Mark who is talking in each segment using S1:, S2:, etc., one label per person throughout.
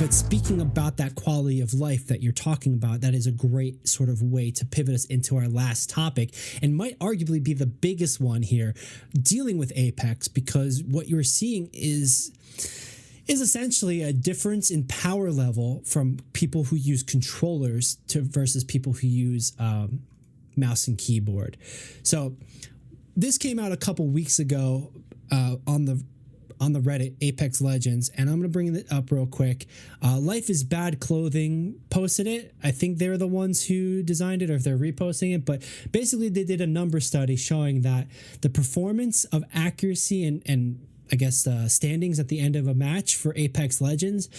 S1: But speaking about that quality of life that you're talking about, that is a great sort of way to pivot us into our last topic, and might arguably be the biggest one here, dealing with Apex, because what you're seeing is essentially a difference in power level from people who use controllers versus people who use mouse and keyboard. So this came out a couple weeks ago on the Reddit, Apex Legends, and I'm going to bring it up real quick. Life is Bad Clothing posted it. I think they're the ones who designed it, or if they're reposting it, but basically they did a number study showing that the performance of accuracy and I guess standings at the end of a match for Apex Legends,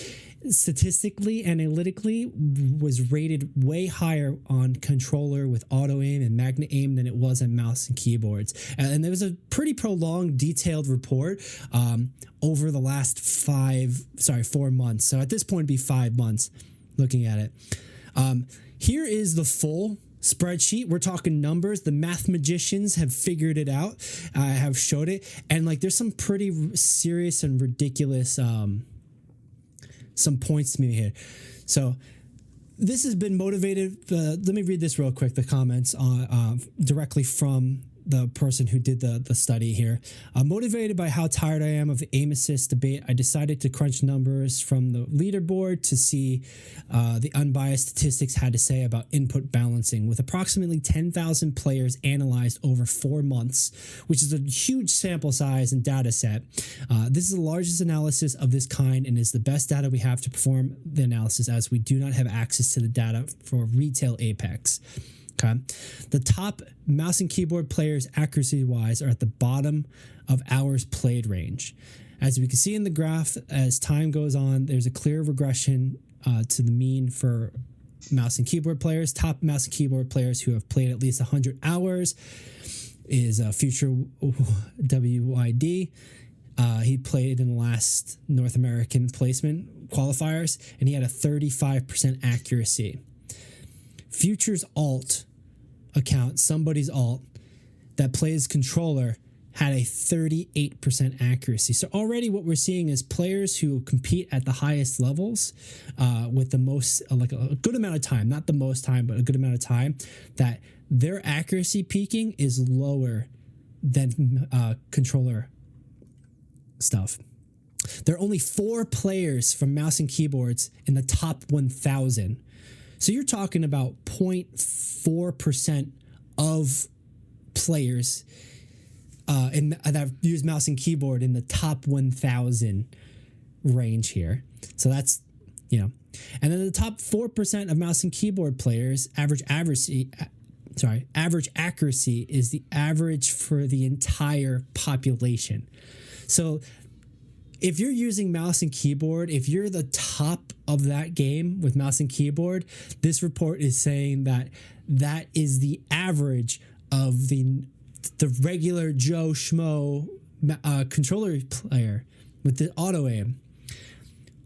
S1: statistically, analytically, was rated way higher on controller with auto aim and magnet aim than it was on mouse and keyboards. And there was a pretty prolonged, detailed report over the last 4 months. So at this point, it'd be 5 months looking at it. Here is the full spreadsheet. We're talking numbers. The math magicians have figured it out. Have showed it, and like there's some pretty serious and ridiculous some points to me here. So this has been motivated. Let me read this real quick. The comments directly from the person who did the study here. Motivated by how tired I am of the aim assist debate, I decided to crunch numbers from the leaderboard to see the unbiased statistics had to say about input balancing. With approximately 10,000 players analyzed over 4 months, which is a huge sample size and data set. This is the largest analysis of this kind and is the best data we have to perform the analysis, as we do not have access to the data for retail Apex. Okay. The top mouse and keyboard players accuracy-wise are at the bottom of hours played range. As we can see in the graph, as time goes on, there's a clear regression to the mean for mouse and keyboard players. Top mouse and keyboard players who have played at least 100 hours is Future WYD. He played in the last North American placement qualifiers, and he had a 35% accuracy. Future's alt account, somebody's alt that plays controller, had a 38% accuracy. So already what we're seeing is players who compete at the highest levels with the most, like a good amount of time, not the most time, but a good amount of time, that their accuracy peaking is lower than controller stuff. There are only 4 players from mouse and keyboards in the top 1,000. So you're talking about 0.4% of players that use mouse and keyboard in the top 1,000 range here. So that's, and then the top 4% of mouse and keyboard players, average accuracy is the average for the entire population. So if you're using mouse and keyboard, if you're the top of that game with mouse and keyboard, this report is saying that that is the average of the regular Joe Schmo controller player with the auto aim.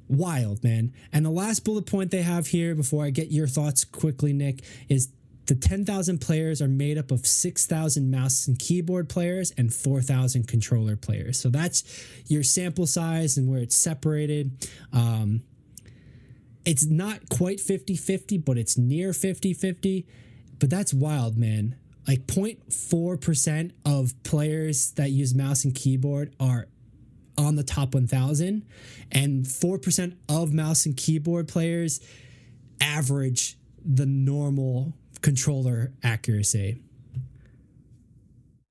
S1: Wild, man. And the last bullet point they have here, before I get your thoughts quickly, Nick, is the 10,000 players are made up of 6,000 mouse and keyboard players and 4,000 controller players. So that's your sample size and where it's separated. It's not quite 50-50, but it's near 50-50. But that's wild, man. Like 0.4% of players that use mouse and keyboard are on the top 1,000, and 4% of mouse and keyboard players average the normal controller accuracy.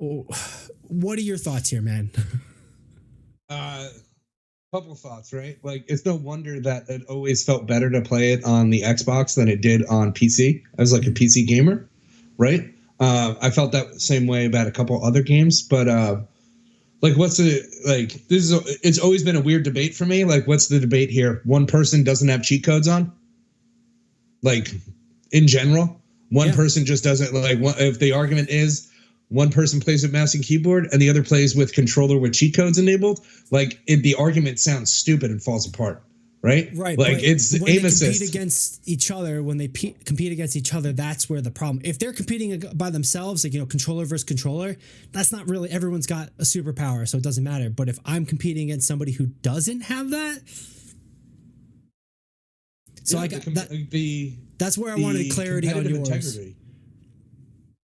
S1: Oh, what are your thoughts here, man?
S2: Couple thoughts, right? Like, it's no wonder that it always felt better to play it on the Xbox than it did on PC. I was like a PC gamer, right? I felt that same way about a couple other games, but it's always been a weird debate for me. Like, what's the debate here? One person doesn't have cheat codes on? Like, in general? One person just doesn't, like, if the argument is one person plays with mouse and keyboard and the other plays with controller with cheat codes enabled, like, the argument sounds stupid and falls apart, right?
S1: Right.
S2: Like, it's aim assist.
S1: Compete against each other, when they compete against each other, that's where the problem. If they're competing by themselves, like, controller versus controller, that's not really, everyone's got a superpower, so it doesn't matter. But if I'm competing against somebody who doesn't have that, So I got that's where I wanted clarity on yours. Integrity.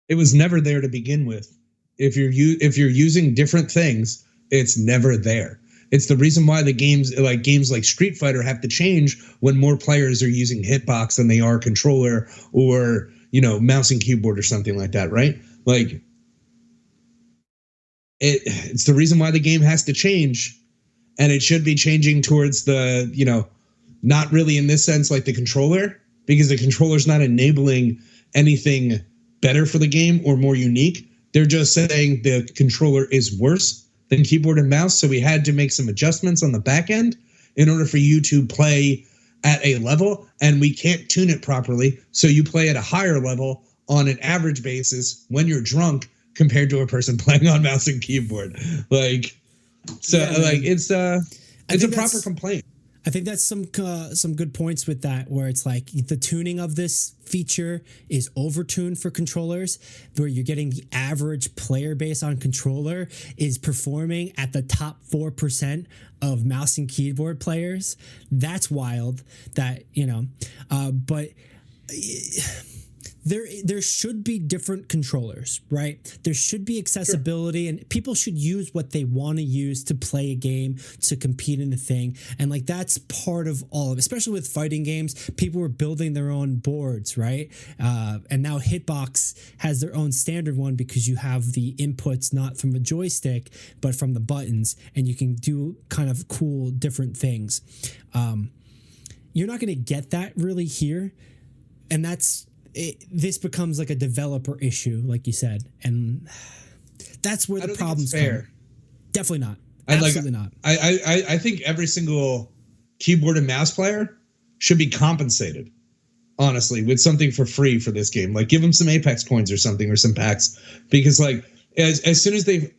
S2: It was never there to begin with. If you're using different things, it's never there. It's the reason why the games like Street Fighter have to change when more players are using hitbox than they are controller or, mouse and keyboard or something like that, right? Like it's the reason why the game has to change, and it should be changing towards the, not really in this sense like the controller, because the controller's not enabling anything better for the game or more unique. They're just saying the controller is worse than keyboard and mouse, so we had to make some adjustments on the back end in order for you to play at a level, and we can't tune it properly, so you play at a higher level on an average basis when you're drunk compared to a person playing on mouse and keyboard. It's a proper complaint.
S1: I think that's some good points with that, where it's like the tuning of this feature is overtuned for controllers, where you're getting the average player base on controller is performing at the top 4% of mouse and keyboard players. That's wild. That, but there should be different controllers, right? There should be accessibility, and people should use what they want to use to play a game, to compete in a thing. And that's part of all of it, especially with fighting games. People were building their own boards, right? And now Hitbox has their own standard one because you have the inputs not from a joystick, but from the buttons, and you can do kind of cool different things. You're not going to get that really here. And this becomes like a developer issue, like you said, and that's where the problems come. Definitely not. Absolutely not.
S2: I think every single keyboard and mouse player should be compensated, honestly, with something for free for this game. Like, give them some Apex coins or something, or some packs, because as soon as the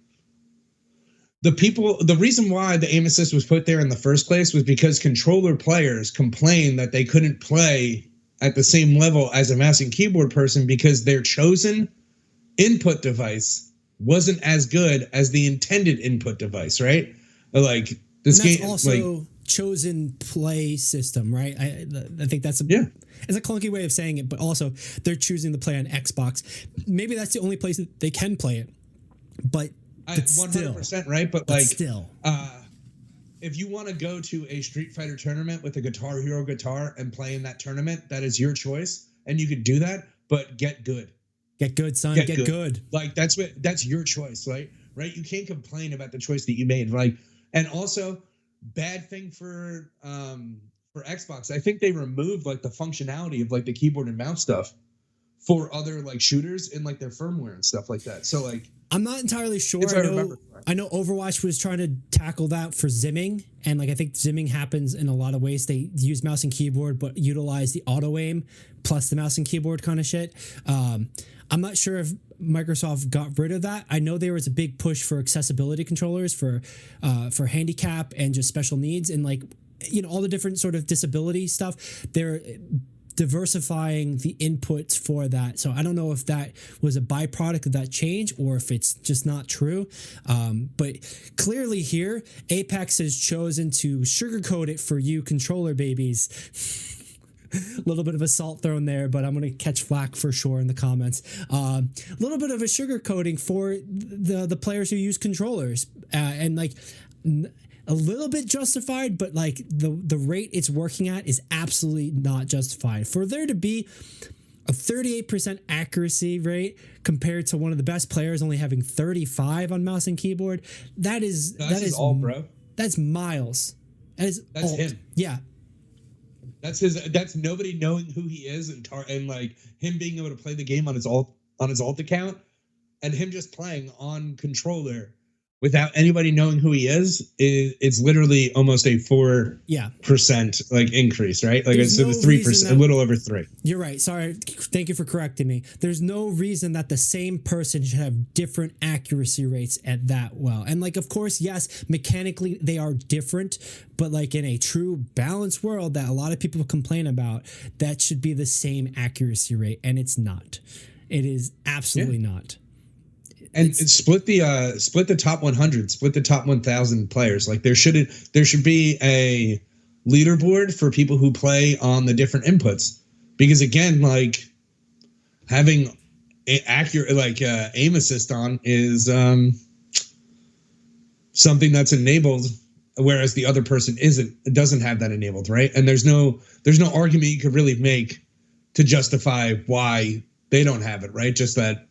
S2: reason why the aim assist was put there in the first place was because controller players complained that they couldn't play at the same level as a mouse and keyboard person because their chosen input device wasn't as good as the intended input device, right? Like this
S1: and that's
S2: game,
S1: also chosen play system, right? I think that's it's a clunky way of saying it, but also they're choosing to play on Xbox. Maybe that's the only place that they can play it, but
S2: 100%, right? But
S1: still.
S2: If you want to go to a Street Fighter tournament with a Guitar Hero guitar and play in that tournament, that is your choice, and you could do that. But get good.
S1: Get good, son. Get good.
S2: That's your choice, right? Right? You can't complain about the choice that you made, right? And also, bad thing for Xbox. I think they removed the functionality of the keyboard and mouse stuff for other shooters in their firmware and stuff like that. So
S1: I'm not entirely sure. I know Overwatch was trying to tackle that for zimming, and I think zimming happens in a lot of ways. They use mouse and keyboard, but utilize the auto aim plus the mouse and keyboard kind of shit. I'm not sure if Microsoft got rid of that. I know there was a big push for accessibility controllers for handicap and just special needs, and all the different sort of disability stuff. They're diversifying the inputs for that. So I don't know if that was a byproduct of that change or if it's just not true. But clearly here, Apex has chosen to sugarcoat it for you controller babies. A little bit of a salt thrown there, but I'm going to catch flack for sure in the comments. A little bit of a sugarcoating for the players who use controllers. A little bit justified, but the rate it's working at is absolutely not justified. For there to be a 38% accuracy rate compared to one of the best players only having 35 on mouse and keyboard, that is
S2: all, bro.
S1: That's miles. That's
S2: him.
S1: Yeah.
S2: That's nobody knowing who he is and him being able to play the game on his alt account, and him just playing on controller without anybody knowing who he is. It's literally almost a 4% increase, right? It's 3%, a little over 3.
S1: You're right. Sorry. Thank you for correcting me. There's no reason that the same person should have different accuracy rates at that well. And of course, yes, mechanically they are different, but in a true balanced world that a lot of people complain about, that should be the same accuracy rate, and it's not. It is absolutely not.
S2: And split the top 100, split the top 1,000 players. There should be leaderboard for people who play on the different inputs. Because again, like having accurate aim assist on is something that's enabled, whereas the other person doesn't have that enabled, right? And there's no argument you could really make to justify why they don't have it, right? Just that,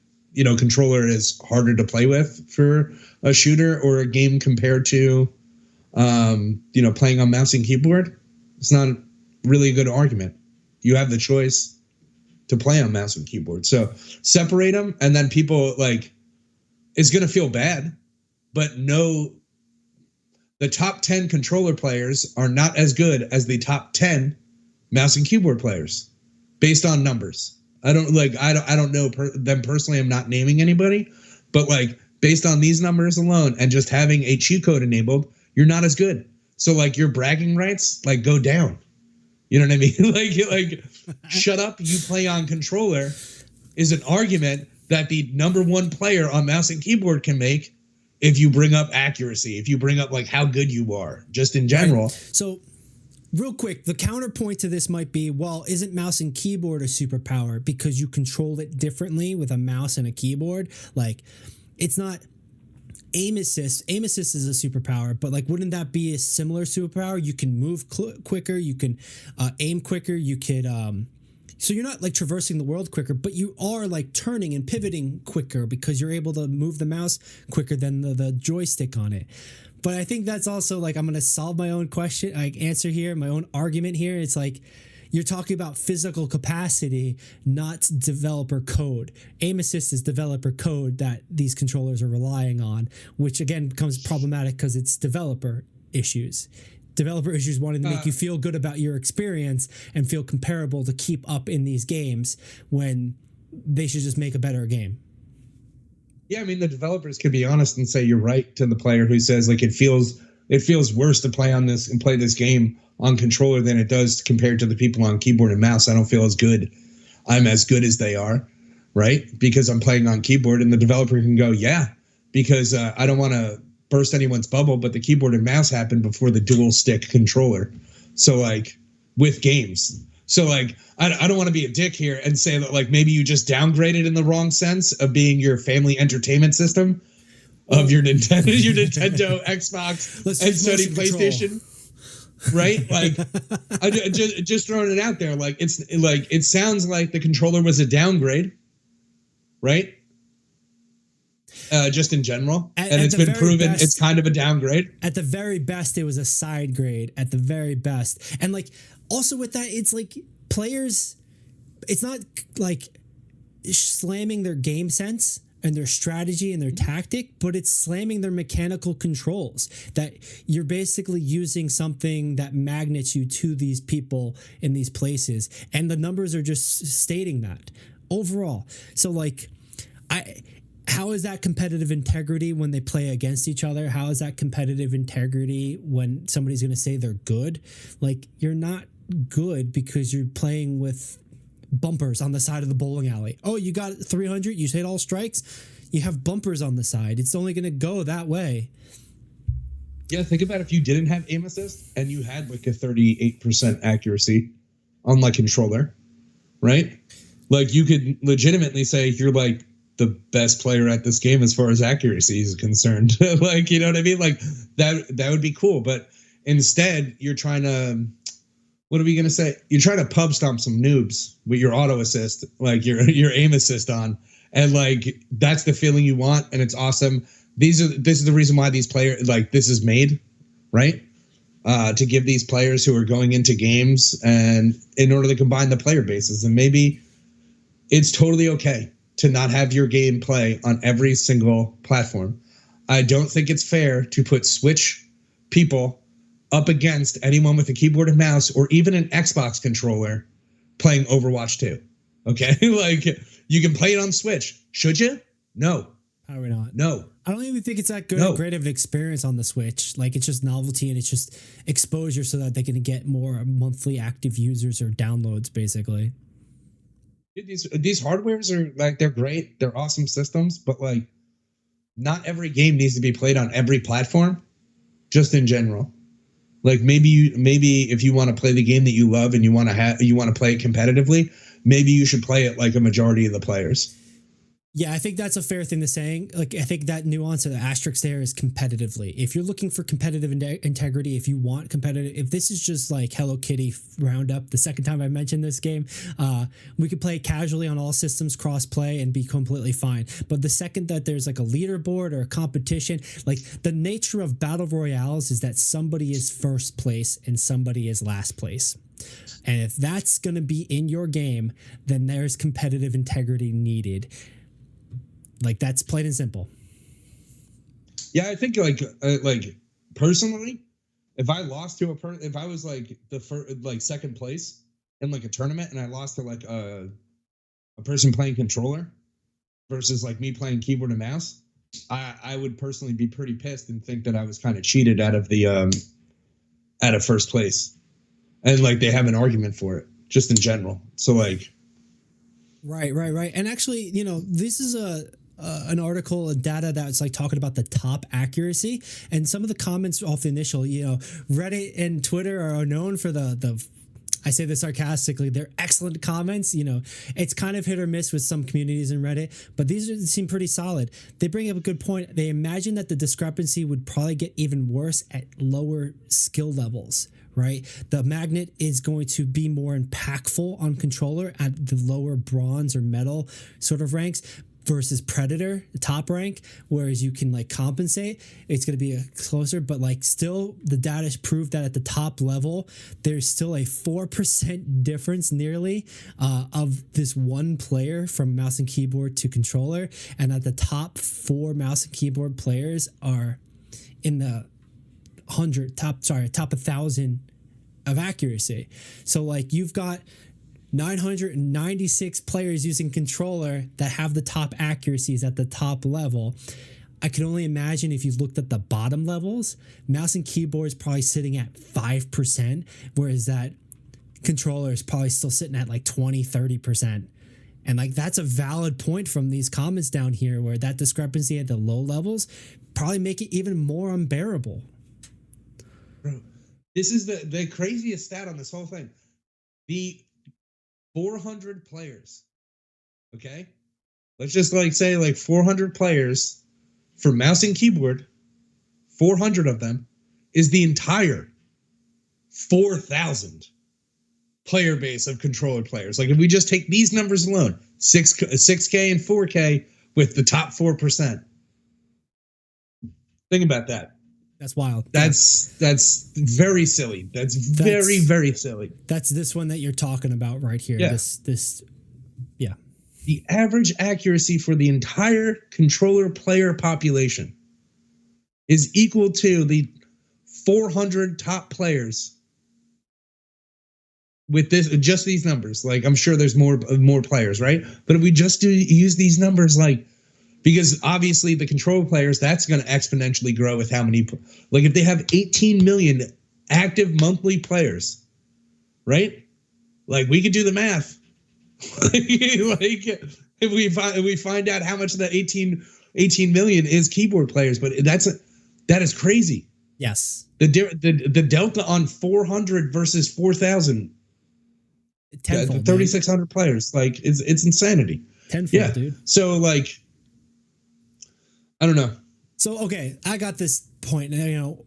S2: controller is harder to play with for a shooter or a game compared to playing on mouse and keyboard. It's not really a good argument. You have the choice to play on mouse and keyboard. So separate them, and then people it's going to feel bad, but no, the top 10 controller players are not as good as the top 10 mouse and keyboard players based on numbers. I don't know them personally. I'm not naming anybody, but based on these numbers alone and just having a cheat code enabled, you're not as good. So your bragging rights go down. You know what I mean? Shut up, you play on controller is an argument that the number one player on mouse and keyboard can make if you bring up accuracy, if you bring up how good you are, just in general.
S1: Right. So real quick, the counterpoint to this might be, well, isn't mouse and keyboard a superpower because you control it differently with a mouse and a keyboard? It's not aim assist. Aim assist is a superpower, but wouldn't that be a similar superpower? You can move quicker, you can aim quicker, you could so you're not traversing the world quicker, but you are turning and pivoting quicker because you're able to move the mouse quicker than the joystick on it. But I think that's also I'm going to solve my own question, answer here, my own argument here. It's you're talking about physical capacity, not developer code. Aim assist is developer code that these controllers are relying on, which again becomes problematic because it's developer issues. Developer issues wanting to make you feel good about your experience and feel comparable to keep up in these games when they should just make a better game.
S2: Yeah, I mean, the developers could be honest and say you're right to the player who says it feels worse to play on this and play this game on controller than it does compared to the people on keyboard and mouse. I don't feel as good. I'm as good as they are, right? Because I'm playing on keyboard, and the developer can go, yeah, because I don't want to burst anyone's bubble, but the keyboard and mouse happened before the dual stick controller. So with games. So I don't want to be a dick here and say that maybe you just downgraded in the wrong sense of being your family entertainment system of your Nintendo, Xbox, and Sony PlayStation. Right? I just throwing it out there. It sounds like the controller was a downgrade, right? Just in general. And it's been proven it's kind of a downgrade.
S1: At the very best, it was a side grade at the very best. And also with that, it's players, it's not slamming their game sense and their strategy and their tactic, but it's slamming their mechanical controls, that you're basically using something that magnets you to these people in these places. And the numbers are just stating that overall. So how is that competitive integrity when they play against each other? How is that competitive integrity when somebody's going to say they're good? You're not good because you're playing with bumpers on the side of the bowling alley. Oh, you got 300, you hit all strikes, you have bumpers on the side. It's only going to go that way.
S2: Yeah, think about if you didn't have aim assist and you had a 38% accuracy on controller, right? You could legitimately say you're the best player at this game as far as accuracy is concerned. You know what I mean? That would be cool. But instead, you're trying to, what are we going to say? You're trying to pub stomp some noobs with your auto assist, your aim assist on. And that's the feeling you want. And it's awesome. This is the reason why these players, this is made, right? To give these players who are going into games and in order to combine the player bases. And maybe it's totally okay to not have your game play on every single platform. I don't think it's fair to put Switch people up against anyone with a keyboard and mouse or even an Xbox controller playing Overwatch 2. Okay? You can play it on Switch. Should you? No.
S1: Probably not.
S2: No.
S1: I don't even think it's that great of an experience on the Switch. It's just novelty and it's just exposure so that they can get more monthly active users or downloads, basically.
S2: These hardwares are they're great. They're awesome systems, but not every game needs to be played on every platform, just in general. Like maybe if you want to play the game that you love and you want to play it competitively, maybe you should play it like a majority of the players.
S1: Yeah, I think that's a fair thing to saying. Like, I think that nuance of the asterisk there is competitively. If you're looking for competitive integrity, if you want competitive, if this is just like Hello Kitty Roundup, the second time I mentioned this game, we could play casually on all systems, cross play, and be completely fine. But the second that there's like a leaderboard or a competition, like the nature of battle royales is that somebody is first place and somebody is last place. And if that's going to be in your game, then there's competitive integrity needed. Like, that's plain and simple.
S2: Yeah, I think like personally, if I lost to if I was like the first, like second place in like a tournament and I lost to like a person playing controller versus like me playing keyboard and mouse, I would personally be pretty pissed and think that I was kind of cheated out of the out of first place. And like they have an argument for it just in general. So like
S1: Right. And actually, you know, this is an article, a data that's like talking about the top accuracy, and some of the comments off the initial, you know, Reddit and Twitter are known for the I say this sarcastically, they're excellent comments. You know, it's kind of hit or miss with some communities in Reddit, but seem pretty solid. They bring up a good point. They imagine that the discrepancy would probably get even worse at lower skill levels. Right? The magnet is going to be more impactful on controller at the lower bronze or metal sort of ranks versus Predator, the top rank, whereas you can like compensate. It's going to be closer, but like still the data proved that at the top level, there's still a 4% difference nearly of this one player from mouse and keyboard to controller. And at the top 4 mouse and keyboard players are in the top 1,000 of accuracy. So like you've got 996 players using controller that have the top accuracies at the top level. I can only imagine if you looked at the bottom levels, mouse and keyboard is probably sitting at 5%, whereas that controller is probably still sitting at like 20-30%. And like that's a valid point from these comments down here, where that discrepancy at the low levels probably make it even more unbearable.
S2: Bro, this is the craziest stat on this whole thing. The 400 players, okay? Let's just like say like 400 players for mouse and keyboard, 400 of them is the entire 4,000 player base of controller players. Like if we just take these numbers alone, 6K and 4K with the top 4%. Think about that.
S1: That's wild.
S2: That's very silly. That's very, very silly.
S1: That's this one that you're talking about right here.
S2: Yeah.
S1: Yeah.
S2: The average accuracy for the entire controller player population is equal to the 400 top players with just these numbers. Like I'm sure there's more players, right? But if we just use these numbers, like, because obviously the control players, that's going to exponentially grow with how many, like if they have 18 million active monthly players, right? Like we could do the math. Like if we find out how much of that 18 million is keyboard players, but that is crazy.
S1: Yes.
S2: The delta on 400 versus 4,000, 3,600 players, like it's insanity.
S1: Tenfold, dude.
S2: So like, I don't know.
S1: So, okay, I got this point. You know,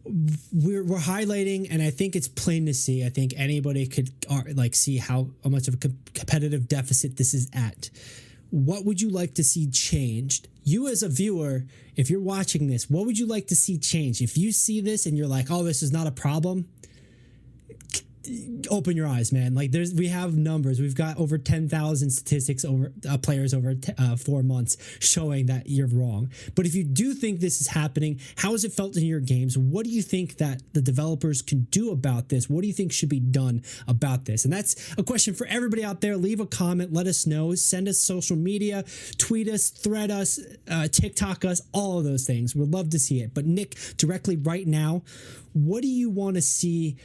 S1: we're highlighting, and I think it's plain to see. I think anybody could like see how much of a competitive deficit this is at. What would you like to see changed? You as a viewer, if you're watching this, what would you like to see changed? If you see this and you're like, oh, this is not a problem, open your eyes, man. Like we have numbers. We've got over 10,000 statistics over players over 4 months showing that you're wrong. But if you do think this is happening, how has it felt in your games? What do you think that the developers can do about this? What do you think should be done about this? And that's a question for everybody out there. Leave a comment. Let us know. Send us social media, tweet us, thread us, TikTok us, all of those things. We'd love to see it. But Nick, directly right now, what do you want to see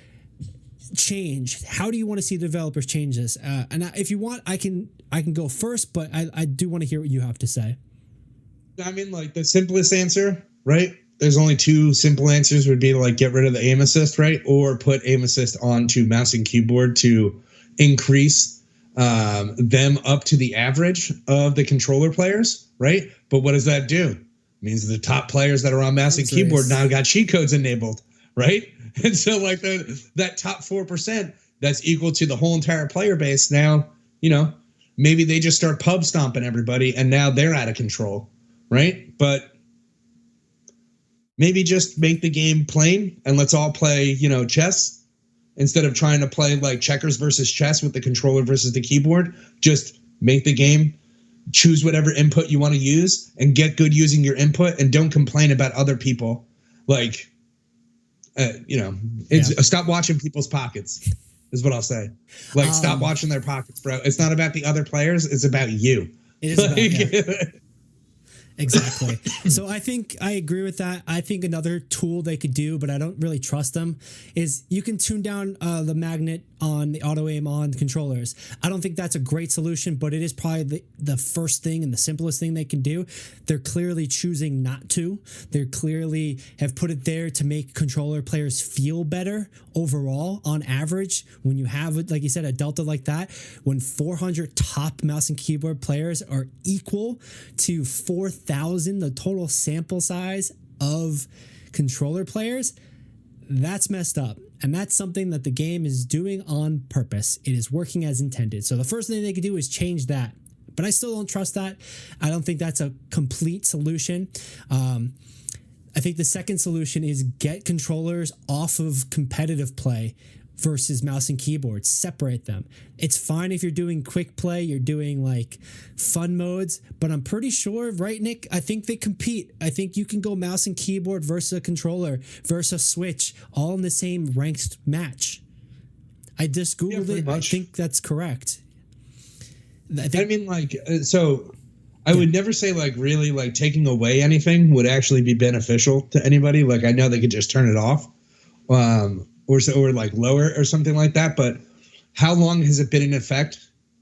S1: change? How do you want to see the developers change this? And if you want, I can go first, but I do want to hear what you have to say.
S2: I mean, like the simplest answer, right, there's only two simple answers would be to like get rid of the aim assist, right? Or put aim assist onto mouse and keyboard to increase them up to the average of the controller players, right? But what does that do? It means the top players that are on mouse and keyboard now got cheat codes enabled, right? And so like that top 4%, that's equal to the whole entire player base. Now, you know, maybe they just start pub stomping everybody and now they're out of control, right? But maybe just make the game plain and let's all play, you know, chess instead of trying to play like checkers versus chess with the controller versus the keyboard. Just make the game, choose whatever input you want to use and get good using your input and don't complain about other people. Like, you know, stop watching people's pockets is what I'll say. Like, stop watching their pockets, bro. It's not about the other players. It's about you.
S1: It is about Exactly. So I think I agree with that. I think another tool they could do, but I don't really trust them, is you can tune down the magnet on the auto aim on controllers. I don't think that's a great solution, but it is probably the first thing and the simplest thing they can do. They're clearly choosing not to. They clearly have put it there to make controller players feel better overall on average. When you have, like you said, a delta like that, when 400 top mouse and keyboard players are equal to 4,000, the total sample size of controller players, that's messed up. And that's something that the game is doing on purpose. It is working as intended. So the first thing they could do is change that. But I still don't trust that. I don't think that's a complete solution. I think the second solution is get controllers off of competitive play versus mouse and keyboard. Separate them. It's fine if you're doing quick play, you're doing like fun modes, but I'm pretty sure, right, Nick? I think they compete. I think you can go mouse and keyboard versus a controller versus a Switch, all in the same ranked match. I just Googled it. I think that's correct.
S2: I mean, like, so I would never say like really like taking away anything would actually be beneficial to anybody. Like, I know they could just turn it off. Or like lower or something like that. But how long has it been in effect?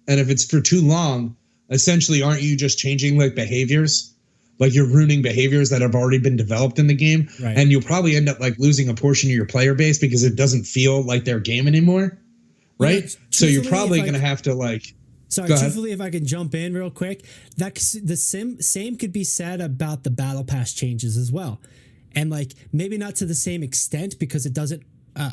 S2: And if it's for too long, essentially, aren't you just changing like behaviors? Like you're ruining behaviors that have already been developed in the game. Right. And you'll probably end up like losing a portion of your player base because it doesn't feel like their game anymore. Right. Yeah, so you're probably going to have to like.
S1: Sorry, truthfully, if I can jump in real quick, the same could be said about the Battle Pass changes as well. And like maybe not to the same extent because it doesn't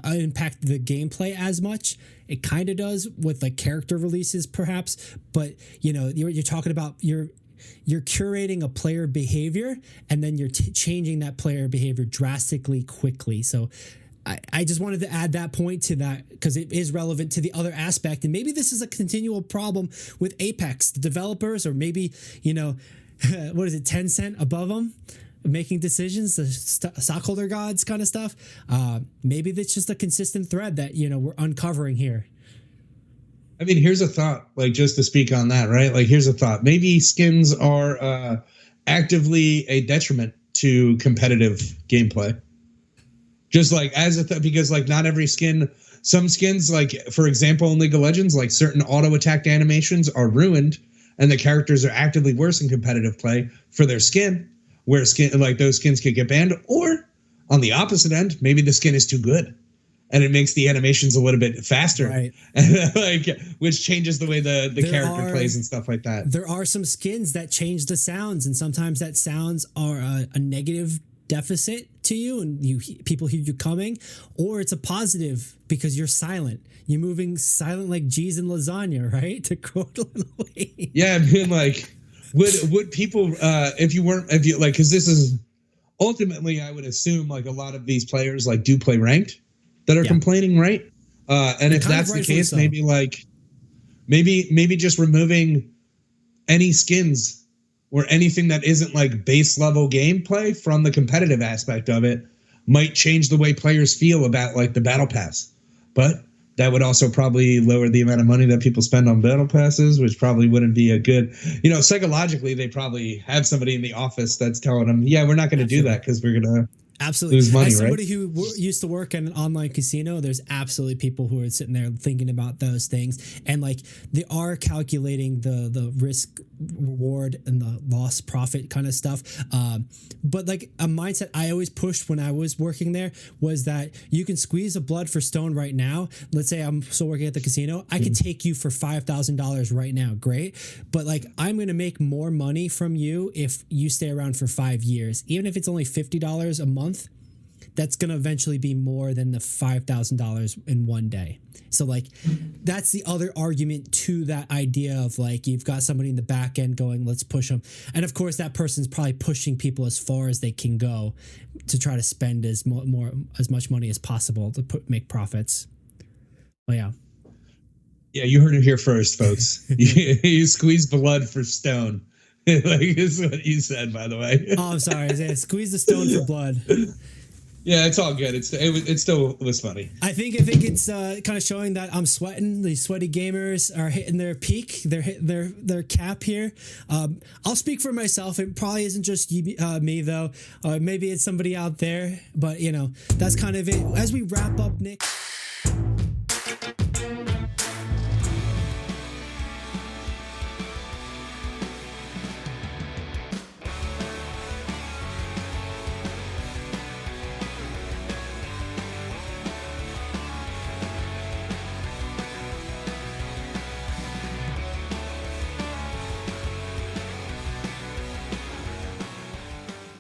S1: impact the gameplay as much. It kind of does with like character releases perhaps, but you know, you're talking about you're curating a player behavior and then you're changing that player behavior drastically quickly. So I just wanted to add that point to that because it is relevant to the other aspect. And maybe this is a continual problem with Apex, the developers, or maybe, you know, what is it, Tencent above them? Making decisions, the stockholder gods kind of stuff. Maybe that's just a consistent thread that, you know, we're uncovering here.
S2: I mean, here's a thought, like just to speak on that, right? Like, here's a thought. Maybe skins are actively a detriment to competitive gameplay. Just like as a because like not every skin, some skins, like for example, in League of Legends, like certain auto attack animations are ruined and the characters are actively worse in competitive play for their skin. Where skin like those skins could get banned, or on the opposite end, maybe the skin is too good, and it makes the animations a little bit faster,
S1: right?
S2: Like which changes the way the character plays and stuff like that.
S1: There are some skins that change the sounds, and sometimes that sounds are a negative deficit to you, and people hear you coming, or it's a positive because you're silent. You're moving silent like G's in lasagna, right? To quote Lil Wayne.
S2: Yeah, I mean like. Would people if you like because this is ultimately I would assume like a lot of these players like do play ranked that are complaining, right? And if that's the case, so. maybe just removing any skins or anything that isn't like base level gameplay from the competitive aspect of it might change the way players feel about like the battle pass. But that would also probably lower the amount of money that people spend on battle passes, which probably wouldn't be a good, you know, psychologically, they probably have somebody in the office that's telling them, yeah, we're not going to do that because we're going to
S1: Absolutely.
S2: lose money,
S1: As somebody
S2: right?
S1: who used to work in an online casino, there's absolutely people who are sitting there thinking about those things, and like they are calculating the risk reward and the loss profit kind of stuff. But like a mindset I always pushed when I was working there was that you can squeeze a blood for stone right now. Let's say I'm still working at the casino. I could take you for $5,000 right now. Great. But like I'm going to make more money from you if you stay around for 5 years, even if it's only $50 a month. That's going to eventually be more than the $5,000 in one day. So like, that's the other argument to that idea of like, you've got somebody in the back end going, let's push them. And of course that person's probably pushing people as far as they can go to try to spend as much money as possible to make profits. Oh yeah.
S2: Yeah. You heard it here first, folks. You squeeze blood for stone. Like is what you said, by the way.
S1: Oh, I'm sorry. Squeeze the stone for blood.
S2: Yeah, it's all good. It still was funny.
S1: I think it's kind of showing that I'm sweating. The sweaty gamers are hitting their peak. They're hitting their cap here. I'll speak for myself. It probably isn't just me though. Maybe it's somebody out there. But you know, that's kind of it. As we wrap up, Nick.